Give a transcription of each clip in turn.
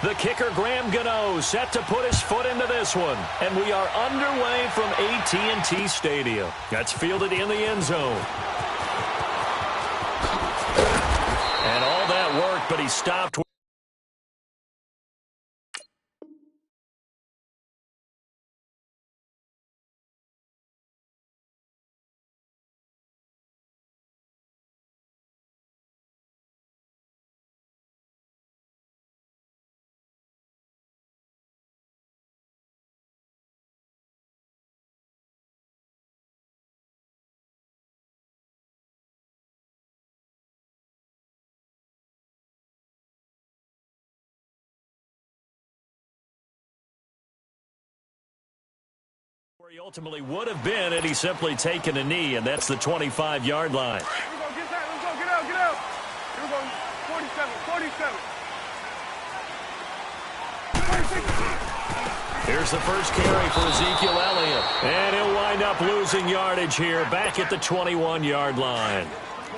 The kicker, Graham Gano, set to put his foot into this one. And we are underway from AT&T Stadium. That's fielded in the end zone. And all that worked, but he stopped. Where he ultimately would have been had he simply taken a knee, and that's the 25-yard line. Here we go, get out, get out. Here we go, 47. Here's the first carry for Ezekiel Elliott, and he'll wind up losing yardage here back at the 21-yard line.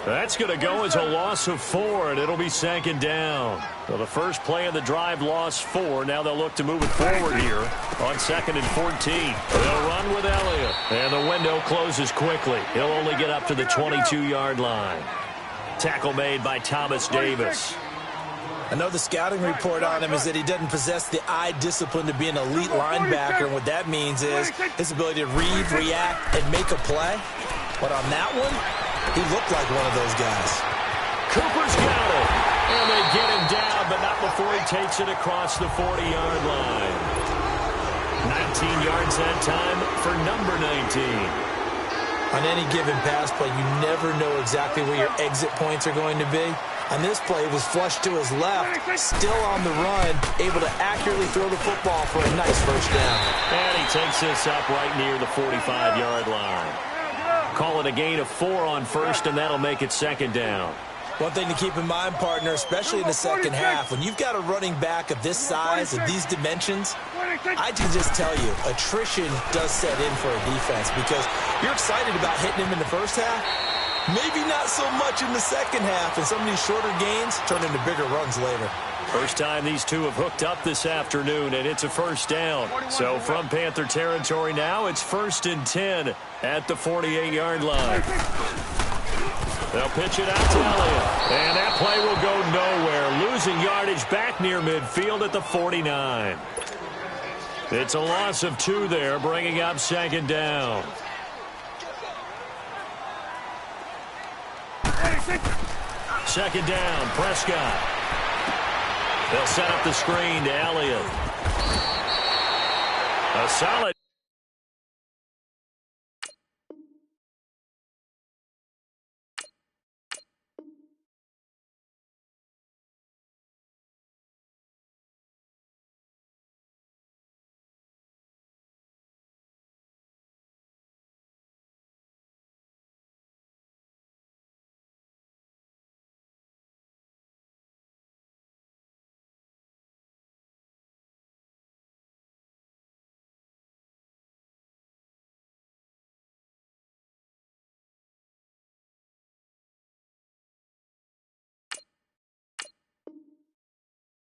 That's going to go as a loss of 4, and it'll be second down. Well, the first play of the drive lost 4. Now they'll look to move it forward here on 2nd and 14. They'll run with Elliott, and the window closes quickly. He'll only get up to the 22-yard line. Tackle made by Thomas Davis. I know the scouting report on him is that he doesn't possess the eye discipline to be an elite linebacker, and what that means is his ability to read, react, and make a play. But on that one, he looked like one of those guys. Cooper's got it. And they get him down, but not before he takes it across the 40-yard line. 19 yards that time for number 19. On any given pass play, you never know exactly where your exit points are going to be. On this play, it was flushed to his left, still on the run, able to accurately throw the football for a nice first down. And he takes this up right near the 45-yard line. Call it a gain of 4 on first, and that'll make it second down. One thing to keep in mind, partner, especially in the second half, when you've got a running back of this size and these dimensions, I can just tell you, attrition does set in for a defense because you're excited about hitting him in the first half. Maybe not so much in the second half, and some of these shorter gains turn into bigger runs later. First time these two have hooked up this afternoon, and it's a first down. So from Panther territory now, it's 1st and 10 at the 48-yard line. They'll pitch it out to Elliott, and that play will go nowhere, losing yardage back near midfield at the 49. It's a loss of 2 there, bringing up second down. Second down, Prescott. They'll set up the screen to Elliott. A solid.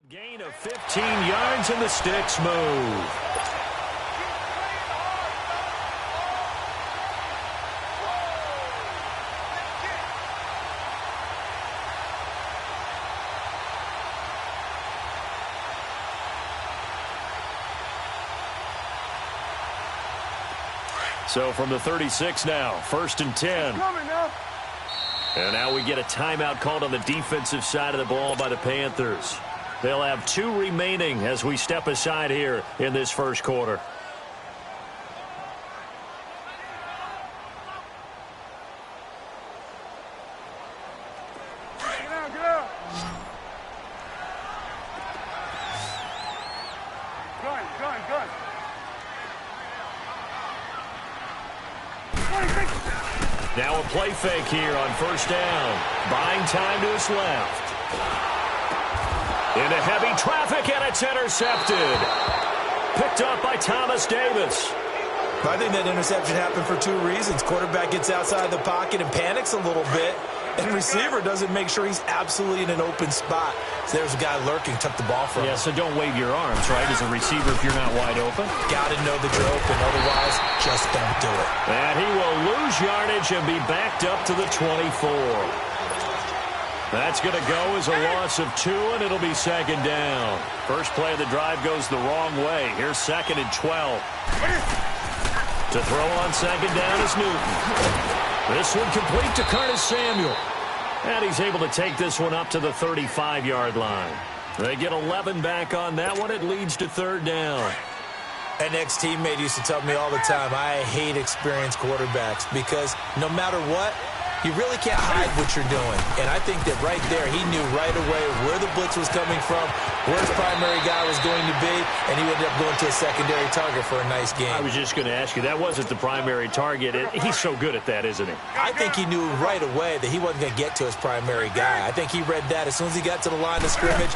Gain of 15 yards, and the sticks move. So from the 36 now, 1st and 10. And now we get a timeout called on the defensive side of the ball by the Panthers. They'll have 2 remaining as we step aside here in this first quarter. Now a play fake here on first down. Buying time to his left. Into heavy traffic, and it's intercepted. Picked up by Thomas Davis. I think that interception happened for 2 reasons. Quarterback gets outside the pocket and panics a little bit. And receiver doesn't make sure he's absolutely in an open spot. So there's a guy lurking, took the ball from him. Yeah, so don't wave your arms, right, as a receiver if you're not wide open. Got to know that you're open, otherwise just don't do it. And he will lose yardage and be backed up to the 24. That's going to go as a loss of 2, and it'll be second down. First play of the drive goes the wrong way. Here's 2nd and 12. To throw on second down is Newton. This one complete to Curtis Samuel. And he's able to take this one up to the 35-yard line. They get 11 back on that one. It leads to third down. An ex-teammate used to tell me all the time, I hate experienced quarterbacks because no matter what, you really can't hide what you're doing. And I think that right there, he knew right away where the blitz was coming from, where his primary guy was going to be, and he ended up going to a secondary target for a nice game. I was just going to ask you, that wasn't the primary target. He's so good at that, isn't he? I think he knew right away that he wasn't going to get to his primary guy. I think he read that as soon as he got to the line of scrimmage,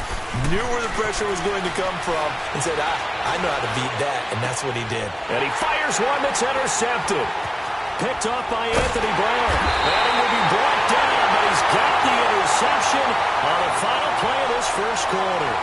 knew where the pressure was going to come from, and said, I know how to beat that, and that's what he did. And he fires one that's intercepted. Picked off by Anthony Brown. And he will be brought down, but he's got the interception on the final play of this first quarter.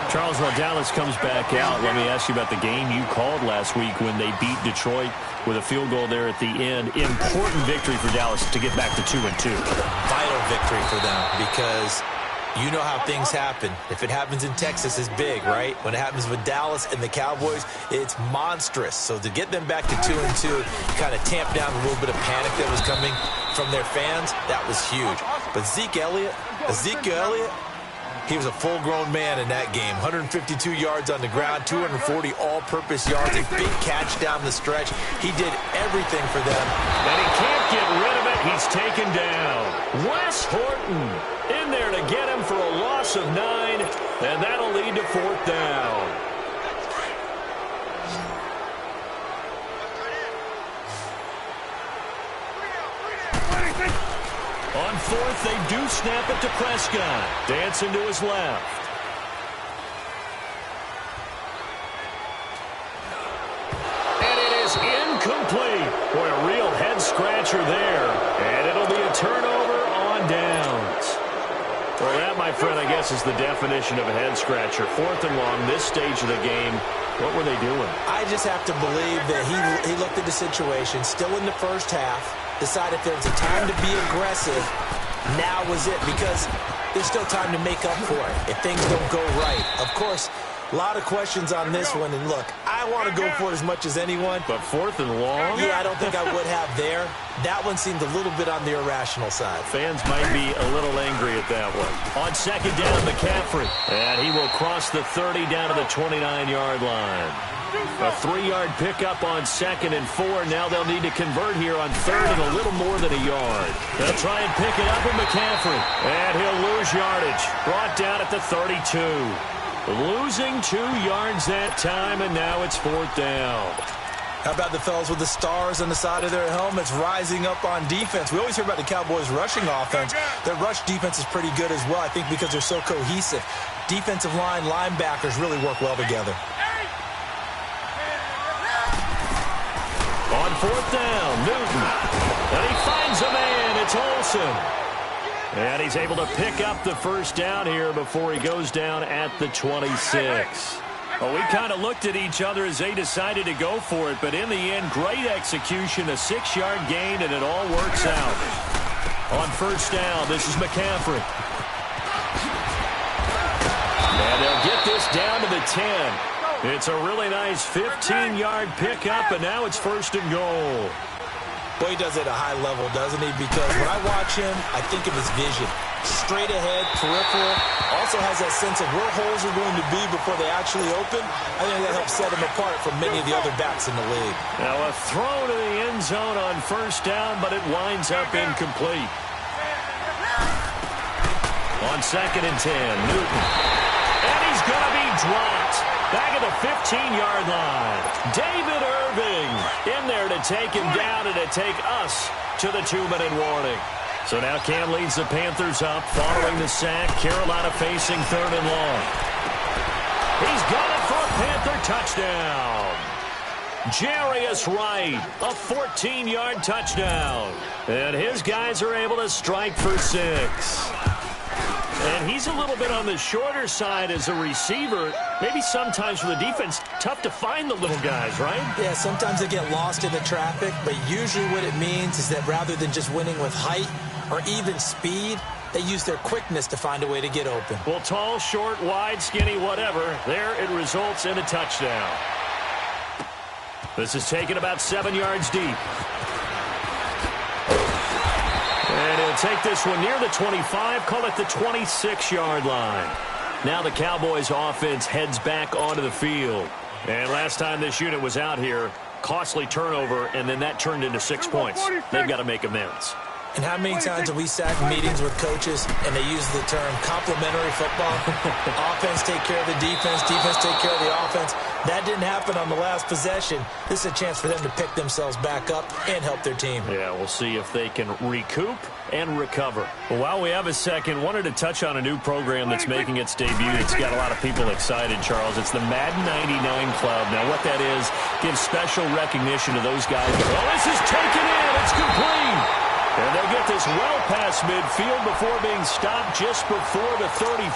Charles, while Dallas comes back out, let me ask you about the game you called last week when they beat Detroit with a field goal there at the end. Important victory for Dallas to get back to 2-2. Vital victory for them because you know how things happen. If it happens in Texas, it's big, right? When it happens with Dallas and the Cowboys, it's monstrous. So to get them back to 2-2, kind of tamp down a little bit of panic that was coming from their fans, that was huge. But Ezekiel Elliott, he was a full-grown man in that game. 152 yards on the ground, 240 all-purpose yards, a big catch down the stretch. He did everything for them. And he can't get rid of it. He's taken down. Wes Horton in there to get him for a loss of 9, and that'll lead to fourth down. On fourth, they do snap it to Prescott. Dancing to his left. And it is incomplete. Boy, a real head-scratcher there. And it'll be a turnover on downs. Well, that, my friend, I guess is the definition of a head-scratcher. Fourth and long, this stage of the game. What were they doing? I just have to believe that he looked at the situation, still in the first half, decided if there was a time to be aggressive, now was it, because there's still time to make up for it if things don't go right. Of course, a lot of questions on this one, and look, I want to go for it as much as anyone. But fourth and long? Yeah, I don't think I would have there. That one seemed a little bit on the irrational side. Fans might be a little angry at that one. On second down, McCaffrey. And he will cross the 30 down to the 29-yard line. A 3-yard pickup on 2nd and 4. Now they'll need to convert here on 3rd and a little more than a yard. They'll try and pick it up with McCaffrey. And he'll lose yardage. Brought down at the 32. Losing 2 yards that time, and now it's fourth down. How about the fellas with the stars on the side of their helmets rising up on defense? We always hear about the Cowboys' rushing offense. Their rush defense is pretty good as well, I think, because they're so cohesive. Defensive line, linebackers really work well together. On fourth down, Newton. And he finds a man. It's Olsen. And he's able to pick up the first down here before he goes down at the 26. Well, we kind of looked at each other as they decided to go for it, but in the end, great execution, a 6-yard gain, and it all works out. On first down, this is McCaffrey. And they'll get this down to the 10. It's a really nice 15-yard pickup, and now it's first and goal. Boy, he does it at a high level, doesn't he? Because when I watch him, I think of his vision. Straight ahead, peripheral. Also has that sense of where holes are going to be before they actually open. I think that helps set him apart from many of the other backs in the league. Now a throw to the end zone on first down, but it winds up incomplete. On 2nd and 10, Newton. And he's going to be dropped. Back at the 15-yard line. David Irving in there to take him down and to take us to the 2-minute warning. So now Cam leads the Panthers up following the sack. Carolina facing 3rd and long. He's got it for a Panther touchdown. Jarius Wright, a 14-yard touchdown. And his guys are able to strike for 6. And he's a little bit on the shorter side as a receiver. Maybe sometimes for the defense, tough to find the little guys, right? Yeah, sometimes they get lost in the traffic, but usually what it means is that rather than just winning with height or even speed, they use their quickness to find a way to get open. Well, tall, short, wide, skinny, whatever, there it results in a touchdown. This is taken about 7 yards deep. And he'll take this one near the 25, call it the 26-yard line. Now the Cowboys offense heads back onto the field. And last time this unit was out here, costly turnover, and then that turned into 6 points. They've got to make amends. And how many times have we sat in meetings with coaches and they use the term complementary football? Offense take care of the defense, defense take care of the offense. That didn't happen on the last possession. This is a chance for them to pick themselves back up and help their team. Yeah, we'll see if they can recoup and recover. Well, while we have a second, wanted to touch on a new program that's making its debut. It's got a lot of people excited, Charles. It's the Madden 99 Club. Now, what that is, gives special recognition to those guys. Oh, this is taken in. It's complete. And they'll get this well past midfield before being stopped just before the 35.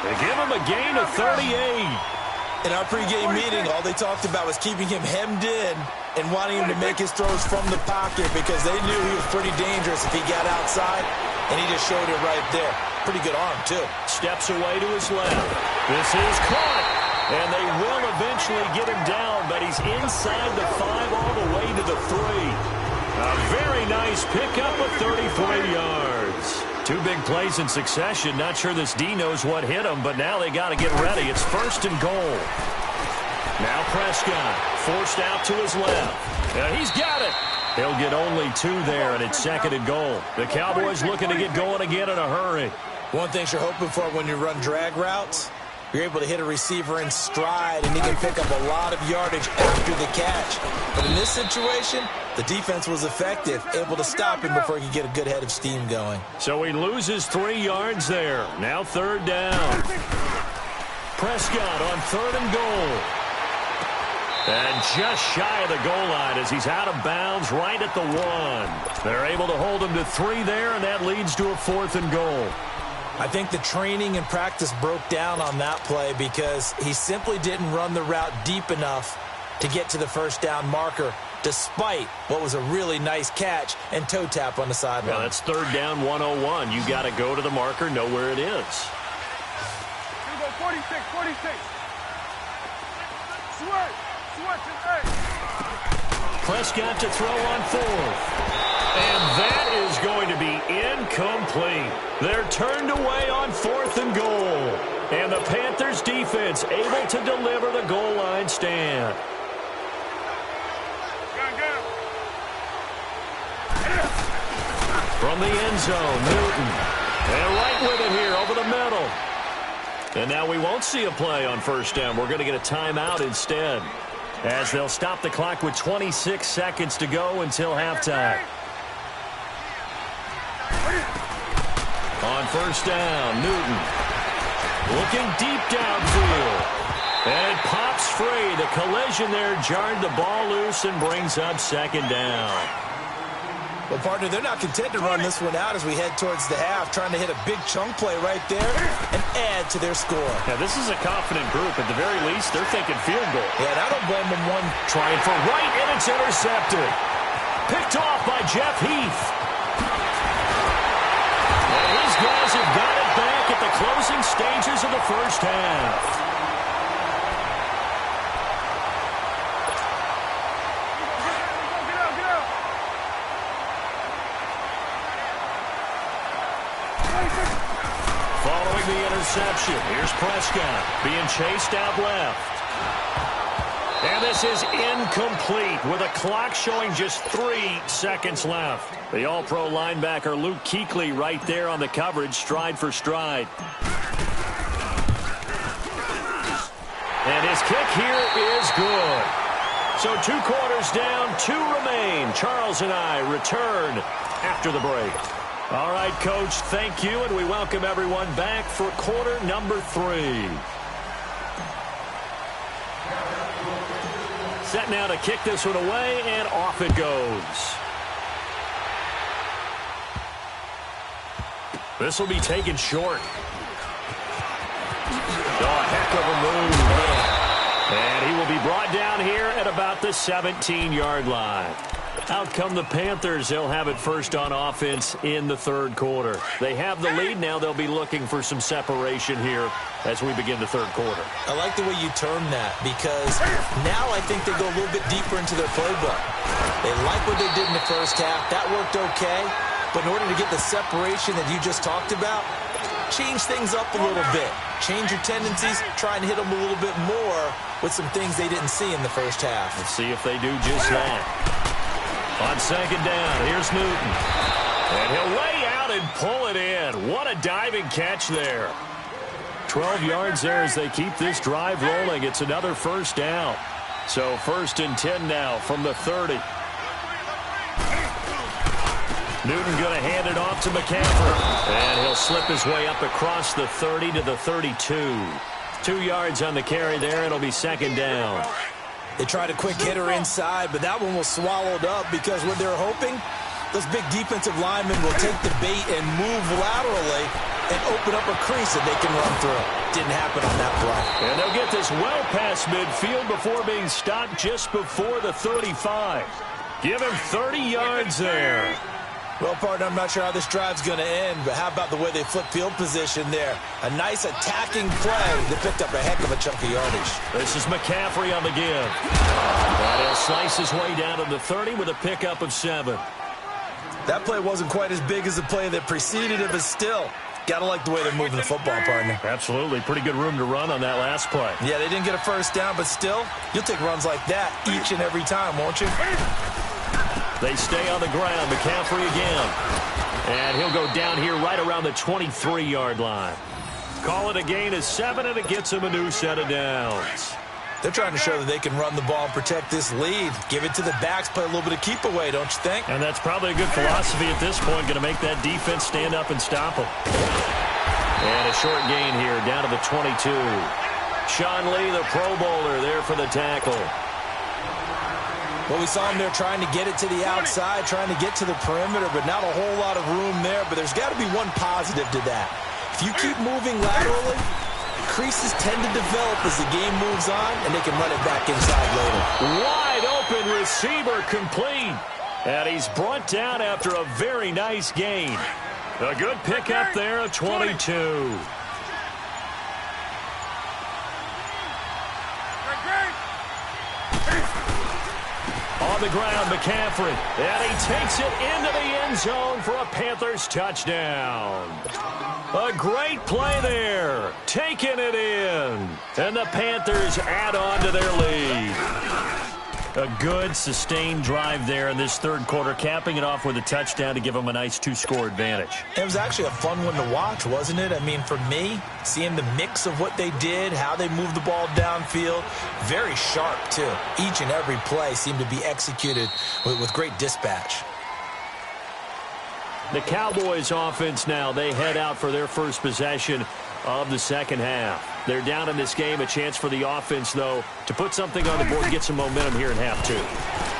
They give him a gain of 38. In our pregame meeting, all they talked about was keeping him hemmed in and wanting him to make his throws from the pocket because they knew he was pretty dangerous if he got outside, and he just showed it right there. Pretty good arm, too. Steps away to his left. This is caught, and they will eventually get him down, but he's inside the 5 all the way to the 3. A very nice pickup of 33 yards. 2 big plays in succession. Not sure this D knows what hit him, but now they got to get ready. It's 1st and goal. Now Prescott forced out to his left. And he's got it. He'll get only 2 there, and it's 2nd and goal. The Cowboys looking to get going again in a hurry. One thing you're hoping for when you run drag routes, you're able to hit a receiver in stride, and he can pick up a lot of yardage after the catch. But in this situation, the defense was effective, able to stop him before he could get a good head of steam going. So he loses 3 yards there. Now 3rd down. Prescott on 3rd and goal. And just shy of the goal line as he's out of bounds right at the 1. They're able to hold him to 3 there, and that leads to a 4th and goal. I think the training and practice broke down on that play because he simply didn't run the route deep enough to get to the 1st down marker, despite what was a really nice catch and toe tap on the sideline. Well, that's 3rd down 101. You got to go to the marker, know where it is. Here we go, 46, 46. Prescott to throw on 4th. And that is going to be incomplete. They're turned away on 4th and goal. And the Panthers defense able to deliver the goal line stand. From the end zone, Newton. And right with it here over the middle. And now we won't see a play on 1st down. We're going to get a timeout instead, as they'll stop the clock with 26 seconds to go until halftime. On 1st down, Newton looking deep downfield. And it pops free. The collision there jarred the ball loose and brings up 2nd down. Well, partner, they're not content to run this one out as we head towards the half, trying to hit a big chunk play right there and add to their score. Yeah, this is a confident group. At the very least, they're thinking field goal. Yeah, and I don't blame them one. Trying for right, and it's intercepted. Picked off by Jeff Heath. And his guys have got it back at the closing stages of the 1st half. Following the interception, here's Prescott being chased out left. And this is incomplete with a clock showing just 3 seconds left. The All-Pro linebacker Luke Kuechly right there on the coverage, stride for stride. And his kick here is good. So 2 quarters down, 2 remain. Charles and I return after the break. All right, Coach, thank you, and we welcome everyone back for quarter number 3. set now to kick this one away, and off it goes. This will be taken short. Oh, a heck of a move. And he will be brought down here at about the 17-yard line. Out come the Panthers. They'll have it first on offense in the third quarter. They have the lead now. They'll be looking for some separation here as we begin the third quarter. I like the way you term that because now I think they go a little bit deeper into their playbook. They like what they did in the first half. That worked okay. But in order to get the separation that you just talked about, change things up a little bit. Change your tendencies. Try and hit them a little bit more with some things they didn't see in the first half. Let's see if they do just that. On second down, here's Newton. And he'll lay out and pull it in. What a diving catch there. 12 yards there as they keep this drive rolling. It's another first down. So 1st and 10 now from the 30. Newton going to hand it off to McCaffrey. And he'll slip his way up across the 30 to the 32. 2 yards on the carry there. It'll be second down. They tried a quick hitter inside, but that one was swallowed up because what they're hoping, those big defensive linemen will take the bait and move laterally and open up a crease that they can run through. Didn't happen on that play. And they'll get this well past midfield before being stopped just before the 35. Give him 30 yards there. Well, partner, I'm not sure how this drive's going to end, but how about the way they flip field position there? A nice attacking play that picked up a heck of a chunk of yardage. This is McCaffrey on the give. And he'll slice his way down to the 30 with a pickup of 7. That play wasn't quite as big as the play that preceded it, but still, got to like the way they're moving the football, partner. Absolutely. Pretty good room to run on that last play. Yeah, they didn't get a first down, but still, you'll take runs like that each and every time, won't you? They stay on the ground. McCaffrey again. And he'll go down here right around the 23-yard line. Call it a gain of 7, and it gets him a new set of downs. They're trying to show that they can run the ball and protect this lead. Give it to the backs, play a little bit of keep away, don't you think? And that's probably a good philosophy at this point. Going to make that defense stand up and stop them. And a short gain here down to the 22. Sean Lee, the Pro Bowler, there for the tackle. Well, we saw him there trying to get it to the outside, trying to get to the perimeter, but not a whole lot of room there. But there's got to be one positive to that. If you keep moving laterally, creases tend to develop as the game moves on, and they can run it back inside later. Wide open receiver complete. And he's brought down after a very nice gain. A good pickup there of 22. On the ground, McCaffrey. And he takes it into the end zone for a Panthers touchdown. A great play there. Taking it in. And the Panthers add on to their lead. A good, sustained drive there in this third quarter, capping it off with a touchdown to give them a nice 2-score advantage. It was actually a fun one to watch, wasn't it? I mean, for me, seeing the mix of what they did, how they moved the ball downfield, very sharp, too. Each and every play seemed to be executed with great dispatch. The Cowboys offense now, they head out for their first possession of the second half. They're down in this game. A chance for the offense, though, to put something on the board, get some momentum here in half 2.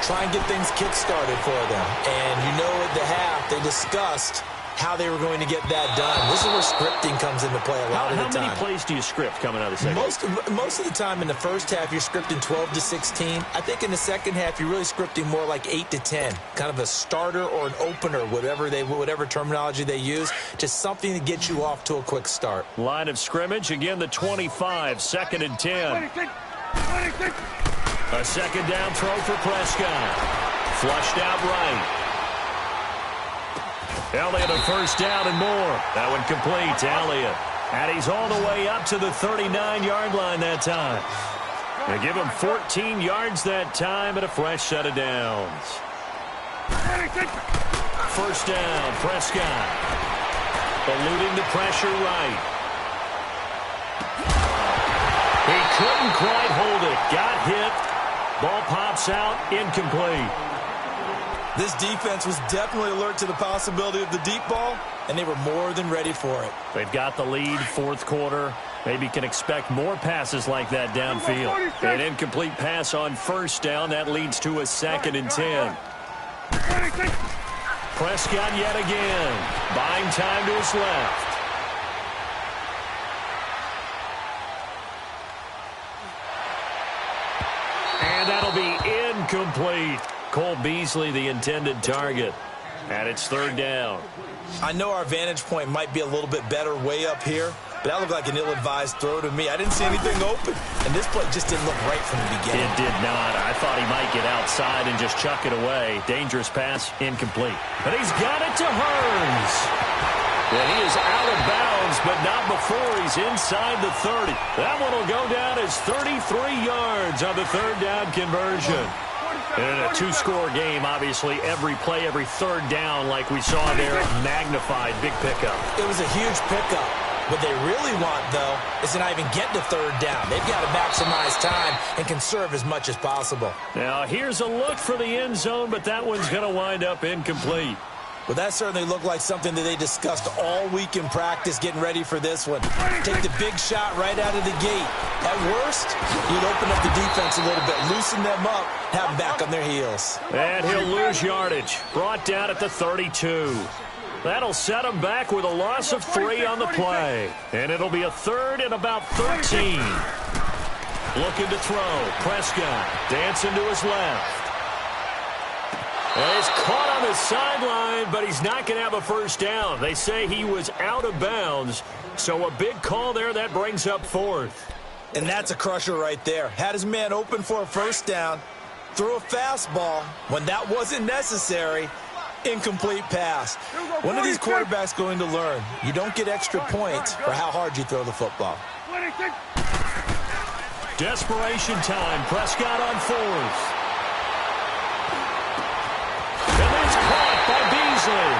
Try and get things kick-started for them. And you know at the half, they discussed how they were going to get that done. This is where scripting comes into play a lot of the time. How many plays do you script coming out of the second? Most of the time in the first half, you're scripting 12 to 16. I think in the second half, you're really scripting more like 8 to 10. Kind of a starter or an opener, whatever terminology they use. Just something to get you off to a quick start. Line of scrimmage, again the 25, 2nd and 10. 26. A second down throw for Prescott. Flushed out right. Elliott a first down and more. That one complete to Elliott. And he's all the way up to the 39-yard line that time. They give him 14 yards that time and a fresh set of downs. 26. First down, Prescott. Eluding the pressure right. He couldn't quite hold it. Got hit. Ball pops out, incomplete. This defense was definitely alert to the possibility of the deep ball, and they were more than ready for it. They've got the lead, fourth quarter. Maybe can expect more passes like that downfield. An incomplete pass on first down. That leads to a 2nd and 10. Prescott yet again. Buying time to his left. And that'll be incomplete. Cole Beasley, the intended target. And it's 3rd down. I know our vantage point might be a little bit better way up here, but that looked like an ill-advised throw to me. I didn't see anything open, and this play just didn't look right from the beginning. It did not. I thought he might get outside and just chuck it away. Dangerous pass, incomplete. But he's got it to Hearns. And he is out of bounds, but not before he's inside the 30. That one will go down as 33 yards on the 3rd down conversion. And in a 2-score game, obviously, every play, every 3rd down, like we saw there, magnified. Big pickup. It was a huge pickup. What they really want, though, is to not even get to 3rd down. They've got to maximize time and conserve as much as possible. Now, here's a look for the end zone, but that one's going to wind up incomplete. Well, that certainly looked like something that they discussed all week in practice getting ready for this one. Take the big shot right out of the gate. At worst, you'd open up the defense a little bit, loosen them up, have them back on their heels. And he'll lose yardage. Brought down at the 32. That'll set him back with a loss of 3 on the play. And it'll be a 3rd and about 13. Looking to throw. Prescott dancing to his left. And he's caught on the sideline, but he's not going to have a 1st down. They say he was out of bounds, so a big call there. That brings up 4th. And that's a crusher right there. Had his man open for a 1st down, threw a fastball when that wasn't necessary. Incomplete pass. When are these quarterbacks going to learn? You don't get extra points for how hard you throw the football. Desperation time. Prescott on 4th. And that's caught by Beasley.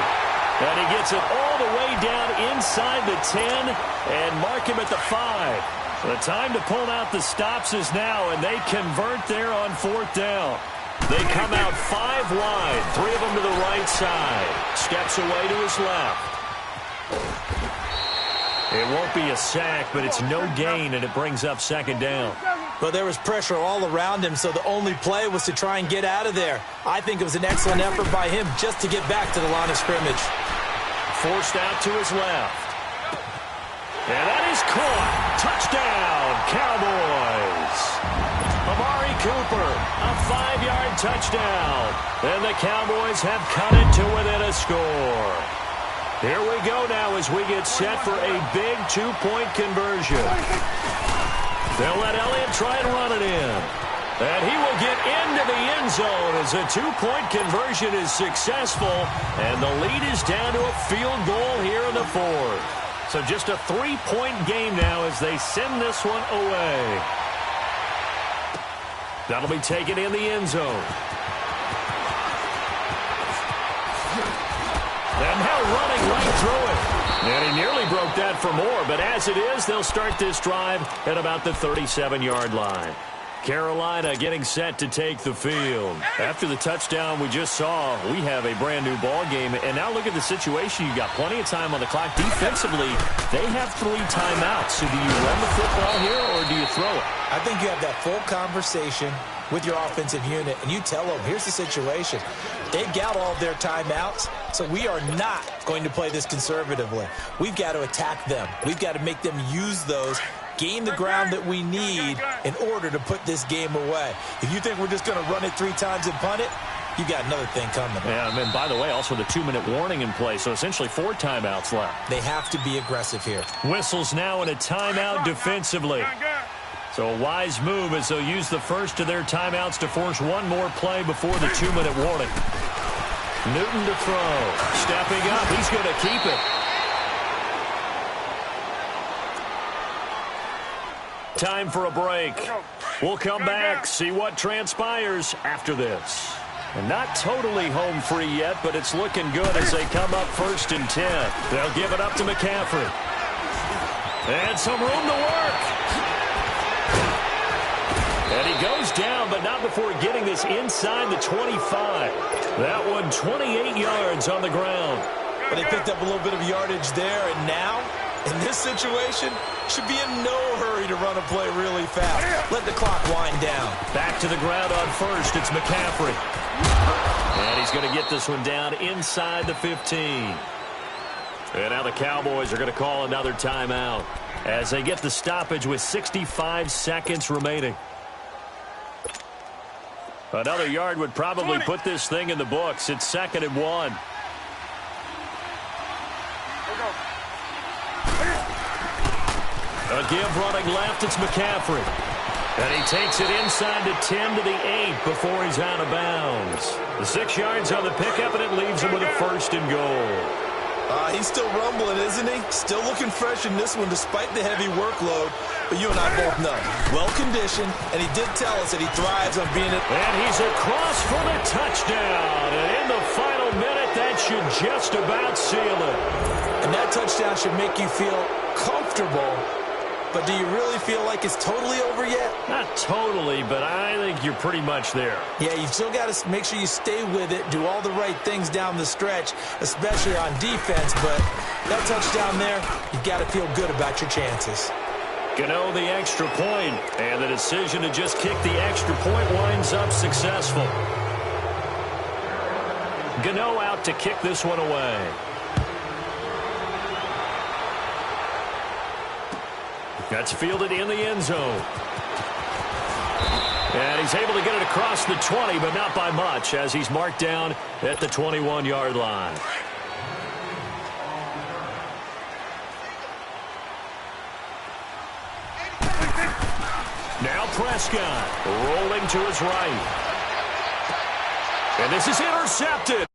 And he gets it all the way down inside the 10 and mark him at the 5. The time to pull out the stops is now, and they convert there on 4th down. They come out 5 wide, 3 of them to the right side. Steps away to his left. It won't be a sack, but it's no gain, and it brings up 2nd down. Well, there was pressure all around him, so the only play was to try and get out of there. I think it was an excellent effort by him just to get back to the line of scrimmage. Forced out to his left. And that is caught. Touchdown, Cowboys. Amari Cooper, a 5-yard touchdown. And the Cowboys have cut it to within a score. Here we go now as we get set for a big 2-point conversion. They'll let Elliott try and run it in. And he will get into the end zone as a 2-point conversion is successful. And the lead is down to a field goal here in the 4th. So just a 3-point game now as they send this one away. That'll be taken in the end zone. And now running right through it. And he nearly broke that for more, but as it is, they'll start this drive at about the 37-yard line. Carolina getting set to take the field. After the touchdown we just saw, we have a brand-new ball game. And now look at the situation. You've got plenty of time on the clock. Defensively, they have 3 timeouts. So do you run the football here or do you throw it? I think you have that full conversation with your offensive unit, and you tell them, here's the situation. They've got all their timeouts, so we are not going to play this conservatively. We've got to attack them. We've got to make them use those, gain the ground that we need in order to put this game away. If you think we're just going to run it 3 times and punt it, you got another thing coming. Yeah, and by the way, also the 2-minute warning in play, so essentially 4 timeouts left. They have to be aggressive here. Whistles now in a timeout defensively. So a wise move as they'll use the first of their timeouts to force one more play before the 2-minute warning. Newton to throw. Stepping up. He's going to keep it. Time for a break. We'll come back, see what transpires after this. And not totally home free yet, but it's looking good as they come up 1st and 10. They'll give it up to McCaffrey. And some room to work. And he goes down, but not before getting this inside the 25. That one 28 yards on the ground. But they picked up a little bit of yardage there, and now In this situation, should be in no hurry to run a play really fast. Let the clock wind down. Back to the ground on first. It's McCaffrey. And he's going to get this one down inside the 15. And now the Cowboys are going to call another timeout as they get the stoppage with 65 seconds remaining. Another yard would probably put this thing in the books. It's 2nd and 1. A give running left, it's McCaffrey. And he takes it inside the 10 to the 8 before he's out of bounds. The 6 yards on the pickup, and it leaves him with a 1st and goal. He's still rumbling, isn't he? Still looking fresh in this one despite the heavy workload. But you and I both know, well-conditioned, and he did tell us that he thrives on being it. And he's across for the touchdown. And in the final minute, that should just about seal it. And that touchdown should make you feel comfortable. But do you really feel like it's totally over yet? Not totally, but I think you're pretty much there. Yeah, you've still got to make sure you stay with it, do all the right things down the stretch, especially on defense. But that touchdown there, you've got to feel good about your chances. Gano the extra point, and the decision to just kick the extra point winds up successful. Gano out to kick this one away. That's fielded in the end zone. And he's able to get it across the 20, but not by much, as he's marked down at the 21-yard line. Now Prescott rolling to his right. And this is intercepted.